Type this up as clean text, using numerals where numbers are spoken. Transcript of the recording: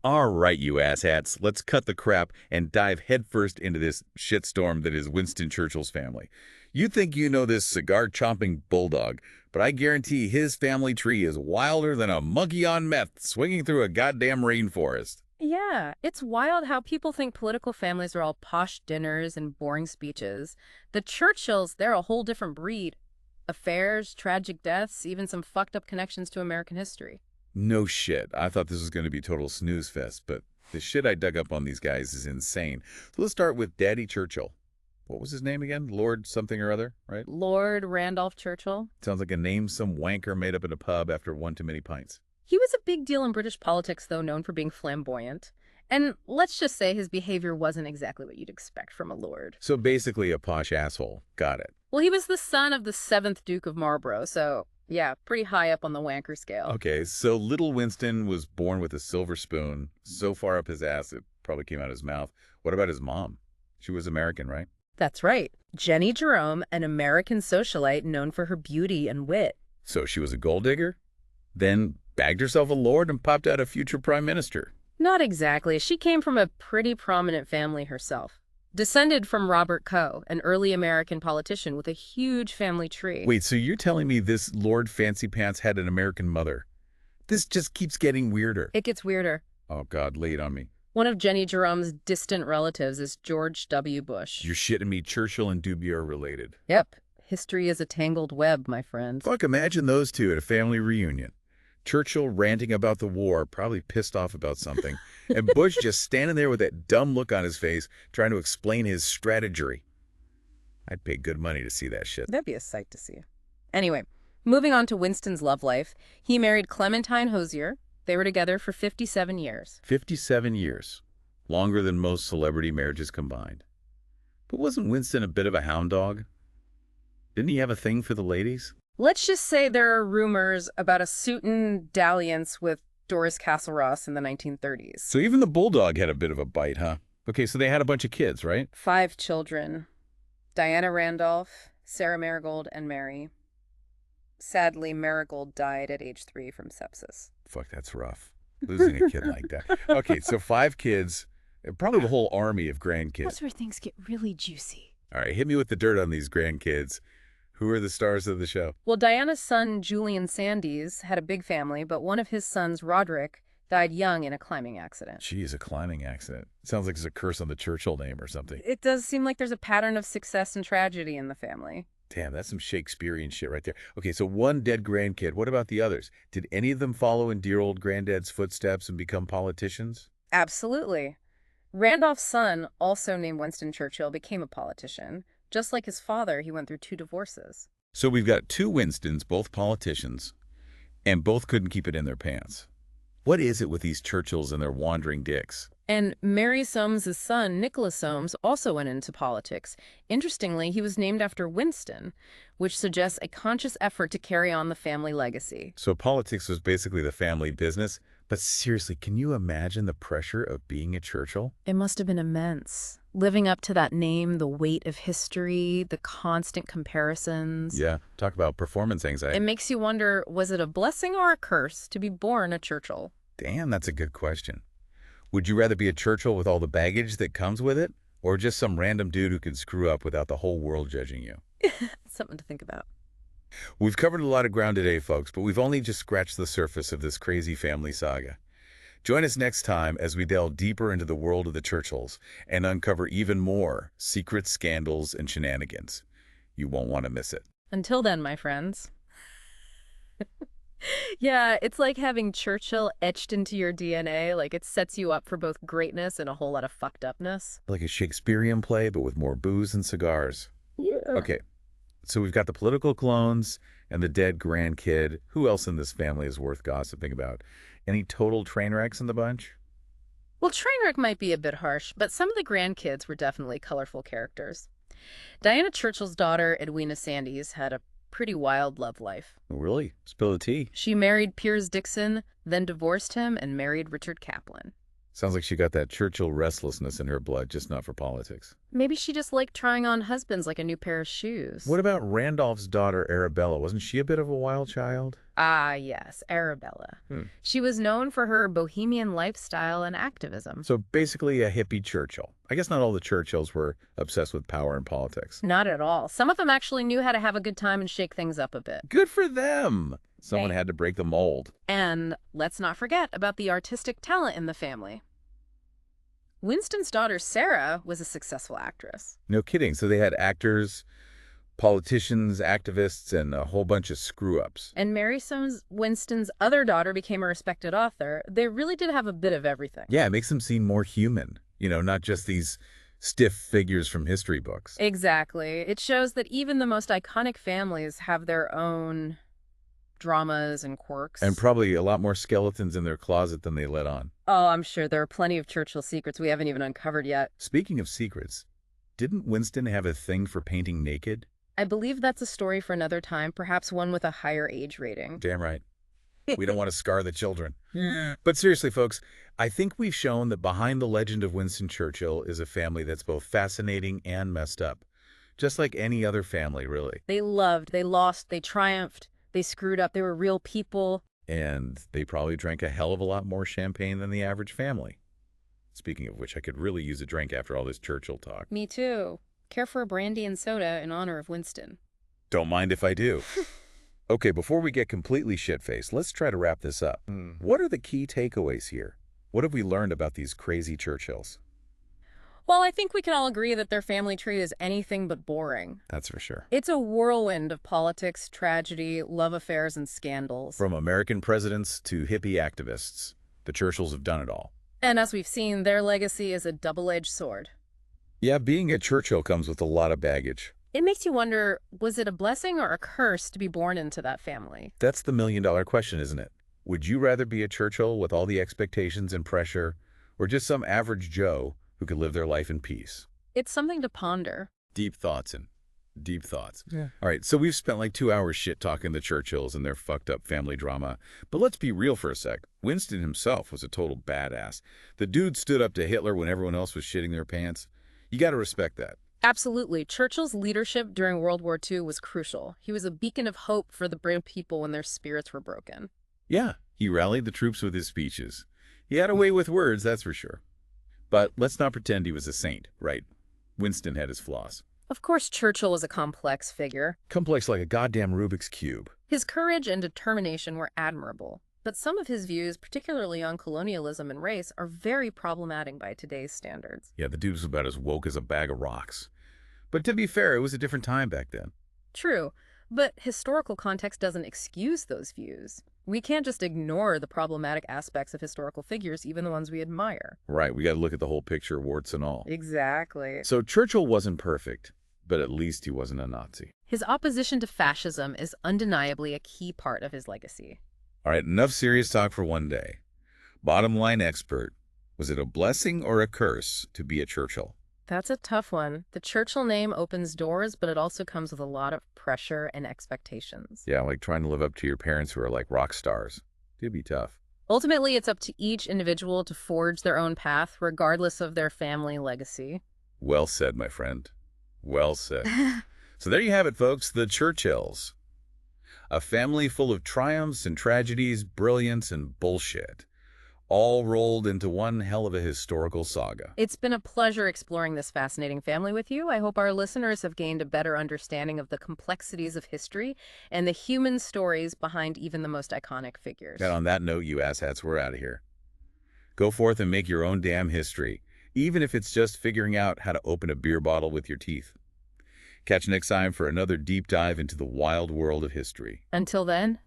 All right, you asshats, let's cut the crap and dive headfirst into this shitstorm that is Winston Churchill's family. You think you know this cigar-chomping bulldog, but I guarantee his family tree is wilder than a monkey on meth swinging through a goddamn rainforest. Yeah, it's wild how people think political families are all posh dinners and boring speeches. The Churchills, they're a whole different breed. Affairs, tragic deaths, even some fucked up connections to American history. No shit. I thought this was going to be total snooze fest, but the shit I dug up on these guys is insane. So let's start with Daddy Churchill. What was his name again? Lord something or other, right? Lord Randolph Churchill. Sounds like a name some wanker made up in a pub after one too many pints. He was a big deal in British politics, though, known for being flamboyant. And let's just say his behavior wasn't exactly what you'd expect from a lord. So basically a posh asshole. Got it. Well, he was the son of the 7th Duke of Marlborough, so yeah, pretty high up on the wanker scale. Okay, so little Winston was born with a silver spoon, so far up his ass it probably came out his mouth. What about his mom? She was American, right? That's right. Jenny Jerome, an American socialite known for her beauty and wit. So she was a gold digger? Then bagged herself a lord and popped out a future prime minister. Not exactly. She came from a pretty prominent family herself. Descended from Robert Coe, an early American politician with a huge family tree. Wait, so you're telling me this Lord Fancy Pants had an American mother? This just keeps getting weirder. It gets weirder. Oh, God, lay it on me. One of Jenny Jerome's distant relatives is George W. Bush. You're shitting me. Churchill and Dubia are related. Yep. History is a tangled web, my friend. Fuck, imagine those two at a family reunion. Churchill ranting about the war, probably pissed off about something, and Bush just standing there with that dumb look on his face, trying to explain his strategy. I'd pay good money to see that shit. That'd be a sight to see. Anyway, moving on to Winston's love life, he married Clementine Hosier. They were together for 57 years. 57 years. Longer than most celebrity marriages combined. But wasn't Winston a bit of a hound dog? Didn't he have a thing for the ladies? Let's just say there are rumors about a suitin' dalliance with Doris Castle-Ross in the 1930s. So even the bulldog had a bit of a bite, huh? Okay, so they had a bunch of kids, right? 5 children. Diana Randolph, Sarah Marigold, and Mary. Sadly, Marigold died at age 3 from sepsis. Fuck, that's rough. Losing a kid like that. Okay, so 5 kids, probably the whole army of grandkids. That's where things get really juicy. All right, hit me with the dirt on these grandkids. Who are the stars of the show? Well, Diana's son, Julian Sandys, had a big family, but one of his sons, Roderick, died young in a climbing accident. Geez, a climbing accident. Sounds like it's a curse on the Churchill name or something. It does seem like there's a pattern of success and tragedy in the family. Damn, that's some Shakespearean shit right there. Okay, so 1 dead grandkid. What about the others? Did any of them follow in dear old granddad's footsteps and become politicians? Absolutely. Randolph's son, also named Winston Churchill, became a politician. Just like his father, he went through 2 divorces. So we've got 2 Winstons, both politicians, and both couldn't keep it in their pants. What is it with these Churchills and their wandering dicks? And Mary Soames's son, Nicholas Soames, also went into politics. Interestingly, he was named after Winston, which suggests a conscious effort to carry on the family legacy. So politics was basically the family business? But seriously, can you imagine the pressure of being a Churchill? It must have been immense. Living up to that name, the weight of history, the constant comparisons. Yeah, talk about performance anxiety. It makes you wonder, was it a blessing or a curse to be born a Churchill? Damn, that's a good question. Would you rather be a Churchill with all the baggage that comes with it, or just some random dude who can screw up without the whole world judging you? Something to think about. We've covered a lot of ground today, folks, but we've only just scratched the surface of this crazy family saga. Join us next time as we delve deeper into the world of the Churchills and uncover even more secrets, scandals, and shenanigans. You won't want to miss it. Until then, my friends. Yeah, it's like having Churchill etched into your DNA. Like, it sets you up for both greatness and a whole lot of fucked upness. Like a Shakespearean play, but with more booze and cigars. Yeah. Okay, so we've got the political clones and the dead grandkid. Who else in this family is worth gossiping about? Any total train wrecks in the bunch? Well, Trainwreck might be a bit harsh, but some of the grandkids were definitely colorful characters. Diana Churchill's daughter, Edwina Sandys, had a pretty wild love life. Really? Spill the tea. She married Piers Dixon, then divorced him and married Richard Kaplan. Sounds like she got that Churchill restlessness in her blood, just not for politics. Maybe she just liked trying on husbands like a new pair of shoes. What about Randolph's daughter, Arabella? Wasn't she a bit of a wild child? Ah, yes, Arabella. She was known for her bohemian lifestyle and activism. So basically a hippie Churchill. I guess not all the Churchills were obsessed with power and politics. Not at all. Some of them actually knew how to have a good time and shake things up a bit. Good for them. Someone Hey. had to break the mold. And let's not forget about the artistic talent in the family. Winston's daughter, Sarah, was a successful actress. No kidding. So they had actors, politicians, activists, and a whole bunch of screw-ups. And Mary Soames Winston's other daughter became a respected author. They really did have a bit of everything. Yeah, it makes them seem more human. You know, not just these stiff figures from history books. Exactly. It shows that even the most iconic families have their own dramas and quirks. And probably a lot more skeletons in their closet than they let on. Oh, I'm sure there are plenty of Churchill secrets we haven't even uncovered yet. Speaking of secrets, didn't Winston have a thing for painting naked? I believe that's a story for another time, perhaps one with a higher age rating. Damn right. We don't want to scar the children. But seriously, folks, I think we've shown that behind the legend of Winston Churchill is a family that's both fascinating and messed up. Just like any other family, really. They loved, they lost, they triumphed, they screwed up, they were real people. And they probably drank a hell of a lot more champagne than the average family. Speaking of which, I could really use a drink after all this Churchill talk. Me too. Care for a brandy and soda in honor of Winston. Don't mind if I do. Okay, before we get completely shit-faced, let's try to wrap this up. What are the key takeaways here? What have we learned about these crazy Churchills? Well, I think we can all agree that their family tree is anything but boring. That's for sure. It's a whirlwind of politics, tragedy, love affairs, and scandals. From American presidents to hippie activists, the Churchills have done it all. And as we've seen, their legacy is a double-edged sword. Yeah, being a Churchill comes with a lot of baggage. It makes you wonder, was it a blessing or a curse to be born into that family? That's the million-dollar question, isn't it? Would you rather be a Churchill with all the expectations and pressure, or just some average Joe who could live their life in peace? It's something to ponder. Deep thoughts and deep thoughts. Yeah. All right, so we've spent like 2 hours shit-talking the Churchills and their fucked up family drama. But let's be real for a sec. Winston himself was a total badass. The dude stood up to Hitler when everyone else was shitting their pants. You got to respect that. Absolutely. Churchill's leadership during World War II was crucial. He was a beacon of hope for the brave people when their spirits were broken. Yeah, he rallied the troops with his speeches. He had a way with words, that's for sure. But let's not pretend he was a saint, right? Winston had his flaws. Of course, Churchill was a complex figure. Complex like a goddamn Rubik's Cube. His courage and determination were admirable. But some of his views, particularly on colonialism and race, are very problematic by today's standards. Yeah, the dude was about as woke as a bag of rocks. But to be fair, it was a different time back then. True, but historical context doesn't excuse those views. We can't just ignore the problematic aspects of historical figures, even the ones we admire. Right, we got to look at the whole picture, warts and all. Exactly. So Churchill wasn't perfect, but at least he wasn't a Nazi. His opposition to fascism is undeniably a key part of his legacy. All right, enough serious talk for one day. Bottom line expert, was it a blessing or a curse to be a Churchill? That's a tough one. The Churchill name opens doors, but it also comes with a lot of pressure and expectations. Yeah, like trying to live up to your parents who are like rock stars. It'd be tough. Ultimately, it's up to each individual to forge their own path, regardless of their family legacy. Well said, my friend. Well said. So there you have it, folks, the Churchills. A family full of triumphs and tragedies, brilliance and bullshit, all rolled into one hell of a historical saga. It's been a pleasure exploring this fascinating family with you. I hope our listeners have gained a better understanding of the complexities of history and the human stories behind even the most iconic figures. And on that note, you asshats, we're out of here. Go forth and make your own damn history, even if it's just figuring out how to open a beer bottle with your teeth. Catch you next time for another deep dive into the wild world of history. Until then,